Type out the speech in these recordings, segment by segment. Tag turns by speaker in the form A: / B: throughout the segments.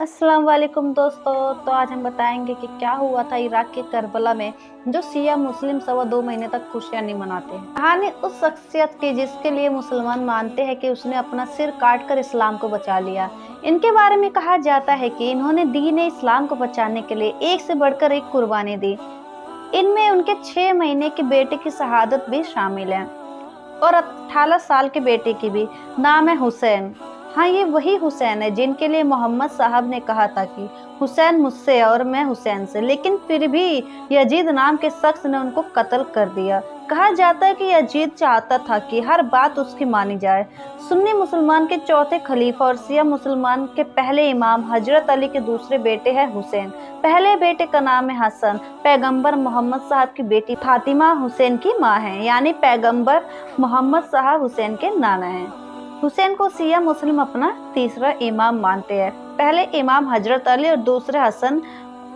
A: अस्सलाम वालेकुम दोस्तों। तो आज हम बताएंगे कि क्या हुआ था इराक के करबला में जो शिया मुस्लिम 2.25 महीने तक खुशियां नहीं मनाते हैं। कहानी उस शख्सियत की जिसके लिए मुसलमान मानते हैं कि उसने अपना सिर काट कर इस्लाम को बचा लिया। इनके बारे में कहा जाता है कि इन्होंने दीन इस्लाम को बचाने के लिए एक से बढ़कर एक कुर्बानी दी। इनमें उनके 6 महीने के बेटे की शहादत भी शामिल है और 18 साल के बेटे की भी। नाम है हुसैन। हाँ, ये वही हुसैन है जिनके लिए मोहम्मद साहब ने कहा था कि हुसैन मुझसे और मैं हुसैन से, लेकिन फिर भी यजीद नाम के शख्स ने उनको कत्ल कर दिया। कहा जाता है कि यजीद चाहता था कि हर बात उसकी मानी जाए। सुन्नी मुसलमान के चौथे खलीफा और शिया मुसलमान के पहले इमाम हजरत अली के दूसरे बेटे हैं हुसैन। पहले बेटे का नाम है हसन। पैगंबर मोहम्मद साहब की बेटी फातिमा हुसैन की माँ है, यानी पैगंबर मोहम्मद साहब हुसैन के नाना हैं। हुसैन को शिया मुस्लिम अपना तीसरा इमाम मानते हैं। पहले इमाम हजरत अली और दूसरे हसन,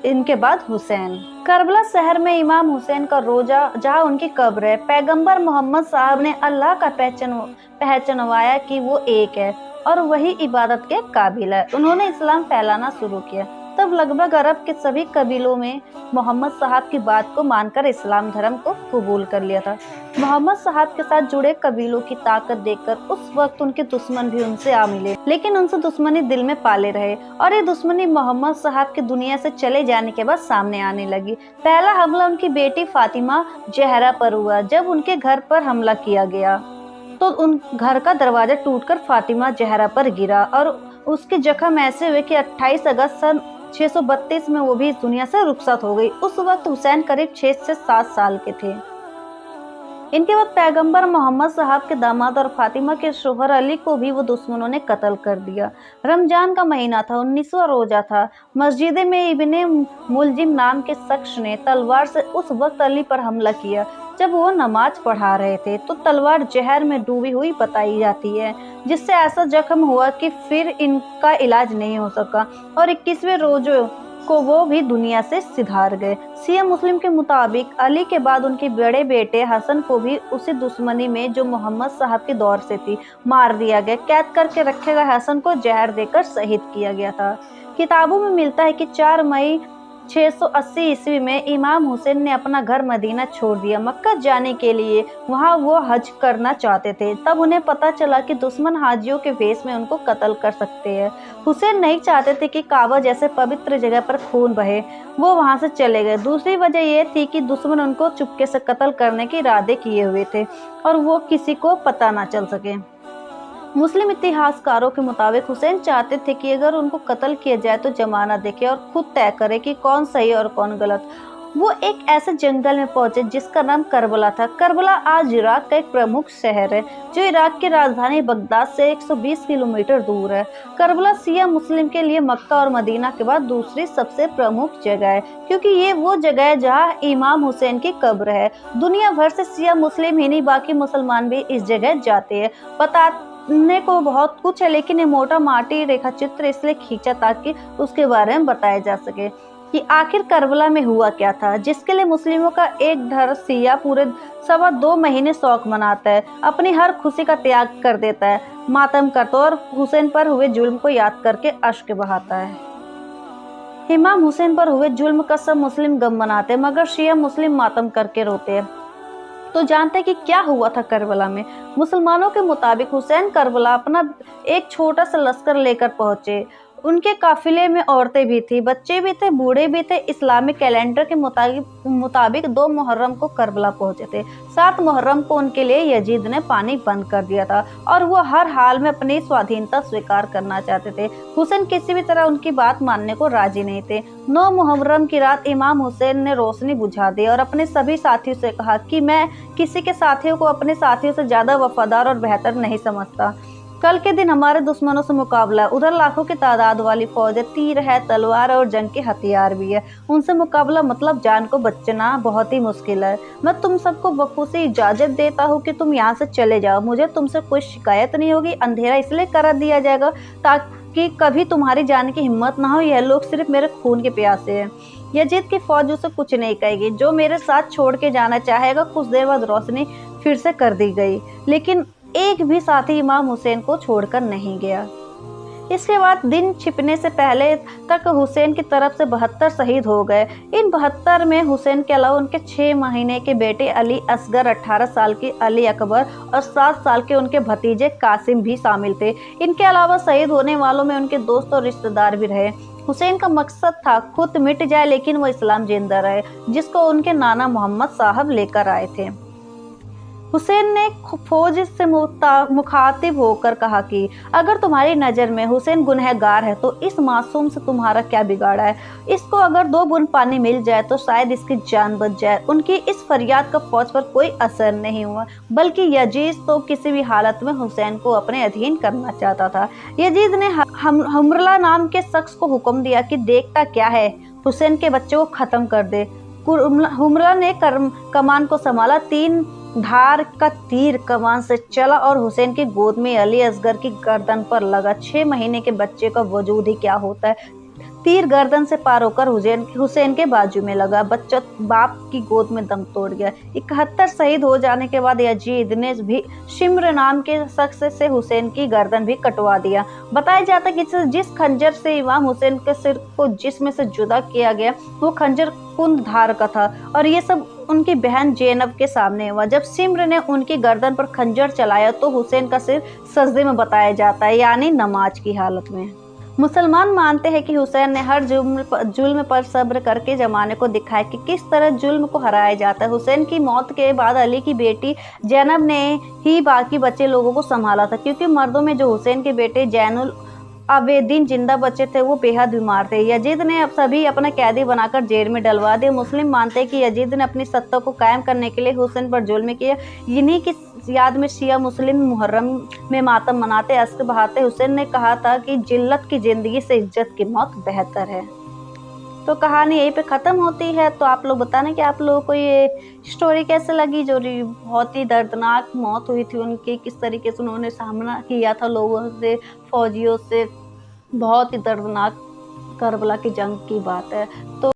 A: इनके बाद हुसैन। करबला शहर में इमाम हुसैन का रोजा जहाँ उनकी कब्र है। पैगंबर मोहम्मद साहब ने अल्लाह का पहचानवाया कि वो एक है और वही इबादत के काबिल है। उन्होंने इस्लाम फैलाना शुरू किया। तब लगभग अरब के सभी कबीलों में मोहम्मद साहब की बात को मानकर इस्लाम धर्म को कबूल कर लिया था। मोहम्मद साहब के साथ जुड़े कबीलों की ताकत देखकर उस वक्त उनके दुश्मन भी उनसे आ मिले, लेकिन उनसे दुश्मनी दिल में पाले रहे और ये दुश्मनी मोहम्मद साहब की दुनिया से चले जाने के बाद सामने आने लगी। पहला हमला उनकी बेटी फातिमा जहरा पर हुआ। जब उनके घर पर हमला किया गया तो उन घर का दरवाजा टूटकर फातिमा जहरा पर गिरा और उसके जख्म ऐसे हुए कि 28 अगस्त सन 632 में वो भी इस दुनिया से रुखसत हो गई। उस वक्त हुसैन करीब 6 से 7 साल के थे। इनके बाद पैगंबर मोहम्मद साहब के दामाद और फातिमा के शोहर अली को भी वो दुश्मनों ने कत्ल कर दिया। रमजान का महीना था, 19वां रोजा था। मस्जिद में इब्ने मुलजिम नाम के शख्स ने तलवार से उस वक्त अली पर हमला किया जब वो नमाज पढ़ा रहे थे, तो तलवार जहर में डूबी हुई बताई जाती है, जिससे ऐसा जख्म हुआ कि फिर इनका इलाज नहीं हो सका और 21वें रोजे को वो भी दुनिया से सिधार गए। शिया मुस्लिम के मुताबिक अली के बाद उनके बड़े बेटे हसन को भी उसी दुश्मनी में जो मोहम्मद साहब के दौर से थी मार दिया गया। कैद करके रखे गए हसन को जहर देकर शहीद किया गया था। किताबों में मिलता है कि 4 मई 680 ईस्वी में इमाम हुसैन ने अपना घर मदीना छोड़ दिया मक्का जाने के लिए। वहां वो हज करना चाहते थे। तब उन्हें पता चला कि दुश्मन हाजियों के भेष में उनको कत्ल कर सकते हैं। हुसैन नहीं चाहते थे कि काबा जैसे पवित्र जगह पर खून बहे। वो वहां से चले गए। दूसरी वजह यह थी कि दुश्मन उनको चुपके से कत्ल करने के इरादे किए हुए थे और वो किसी को पता ना चल सके। मुस्लिम इतिहासकारों के मुताबिक हुसैन चाहते थे कि अगर उनको कत्ल किया जाए तो जमाना देखे और खुद तय करे कि कौन सही और कौन गलत। वो एक ऐसे जंगल में पहुंचे जिसका नाम करबला था। करबला आज इराक का एक प्रमुख शहर है जो इराक की राजधानी बगदाद से 120 किलोमीटर दूर है। करबला शिया मुस्लिम के लिए मक्का और मदीना के बाद दूसरी सबसे प्रमुख जगह है, क्योंकि ये वो जगह है जहाँ इमाम हुसैन की कब्र है। दुनिया भर से शिया मुस्लिम ही नहीं, बाकी मुसलमान भी इस जगह जाते हैं। बताने को बहुत कुछ है, लेकिन ये मोटा माटी रेखा चित्र इसलिए खींचा ताकि उसके बारे में बताया जा सके कि आखिर करबला में हुआ क्या था, जिसके लिए मुस्लिमों का एक धड़ शिया पूरे 2.25 महीने शौक मनाता है, अपनी हर खुशी का त्याग कर देता है, मातम करता है और हुसैन पर हुए जुल्म को याद करके अश्क बहाता है। इमाम हुसैन पर हुए जुल्म का सब मुस्लिम गम मनाते हैं, मगर शिया मुस्लिम मातम करके रोते हैं। तो जानते हैं कि क्या हुआ था करबला में। मुसलमानों के मुताबिक हुसैन करबला अपना एक छोटा सा लश्कर लेकर पहुंचे। उनके काफिले में औरतें भी थी, बच्चे भी थे, बूढ़े भी थे। इस्लामिक कैलेंडर के मुताबिक 2 मुहर्रम को करबला पहुंचे थे। 7 मुहर्रम को उनके लिए यजीद ने पानी बंद कर दिया था और वो हर हाल में अपनी स्वाधीनता स्वीकार करना चाहते थे। हुसैन किसी भी तरह उनकी बात मानने को राजी नहीं थे। 9 मुहर्रम की रात इमाम हुसैन ने रोशनी बुझा दी और अपने सभी साथियों से कहा कि मैं किसी के साथियों को अपने साथियों से ज्यादा वफादार और बेहतर नहीं समझता। कल के दिन हमारे दुश्मनों से मुकाबला। उधर लाखों की तादाद वाली फौज है, तीर है, तलवार और जंग के हथियार भी है। उनसे मुकाबला मतलब जान को बचना बहुत ही मुश्किल है। मैं तुम सबको बखूबी इजाजत देता हूँ कि तुम यहाँ से चले जाओ। मुझे तुमसे कोई शिकायत नहीं होगी। अंधेरा इसलिए करा दिया जाएगा ताकि कभी तुम्हारी जाने की हिम्मत ना हो। यह लोग सिर्फ मेरे खून के प्यासे हैं। यजीद की फौज उसे कुछ नहीं कहेगी। जो मेरे साथ छोड़ के जाना चाहेगा। कुछ देर बाद रोशनी फिर से कर दी गई, लेकिन एक भी साथी इमाम हुसैन को छोड़कर नहीं गया। इसके बाद दिन छिपने से पहले तक हुसैन की तरफ से 72 शहीद हो गए। इन 72 में हुसैन के अलावा उनके 6 महीने के बेटे अली असगर, 18 साल की अली अकबर और 7 साल के उनके भतीजे कासिम भी शामिल थे। इनके अलावा शहीद होने वालों में उनके दोस्त और रिश्तेदार भी रहे। हुसैन का मकसद था खुद मिट जाए लेकिन वो इस्लाम जिंदा रहे, जिसको उनके नाना मोहम्मद साहब लेकर आए थे। हुसैन ने फौज से मुखातिब होकर कहा कि अगर तुम्हारी नज़र में हुसैन गुनहगार है तो इस मासूम से तुम्हारा क्या बिगाड़ा है। इसको अगर 2 बूंद पानी मिल जाए तो शायद इसकी जान बच जाए। उनकी इस फरियाद का फौज पर कोई असर नहीं हुआ, बल्कि यजीद तो किसी भी हालत में हुसैन को अपने अधीन करना चाहता था। यजीद ने हमरला नाम के शख्स को हुक्म दिया कि देखता क्या है, हुसैन के बच्चे को खत्म कर दे। हमरला ने कमान को संभाला। 3 धार का तीर कमान से चला और हुसैन की गोद में अली असगर की गर्दन पर लगा। 6 महीने के बच्चे का वजूद ही क्या होता है। तीर गर्दन से पार होकर हुसैन के बाजू में लगा। बच्चा बाप की गोद में दम तोड़ गया। 71 शहीद हो जाने के बाद यजीद ने भी शिम्र नाम के शख्स से हुसैन की गर्दन भी कटवा दिया। बताया जाता है कि जिस खंजर से इमाम हुसैन के सिर को जिस्म से जुदा किया गया वो खंजर कुंद धार का था और ये सब उनकी बहन ज़ैनब के सामने हुआ। जब शिम्र ने उनकी गर्दन पर खंजर चलाया तो हुसैन का सिर सजदे में बताया जाता है, यानी नमाज की हालत में। मुसलमान मानते हैं कि हुसैन ने हर जुल्म पर सब्र करके जमाने को दिखाया कि किस तरह जुल्म को हराया जाता है। हुसैन की मौत के बाद अली की बेटी ज़ैनब ने ही बाकी बचे लोगों को संभाला था, क्योंकि मर्दों में जो हुसैन के बेटे जैनुल आवेदीन जिंदा बचे थे वो बेहद बीमार थे। यजीद ने अब सभी अपना कैदी बनाकर जेल में डलवा दिया। मुस्लिम मानते हैं कि यजीद ने अपनी सत्ता को कायम करने के लिए हुसैन पर जुल्म किया। इन्हीं की याद में शिया मुस्लिम मुहर्रम में मातम मनाते, अश्क बहाते। हुसैन ने कहा था कि जिल्लत की जिंदगी से इज्जत की मौत बेहतर है। तो कहानी यहीं पे ख़त्म होती है। तो आप लोग बताना कि आप लोगों को ये स्टोरी कैसे लगी, जो बहुत ही दर्दनाक मौत हुई थी उनकी, किस तरीके से उन्होंने सामना किया था लोगों से, फौजियों से। बहुत ही दर्दनाक करबला की जंग की बात है। तो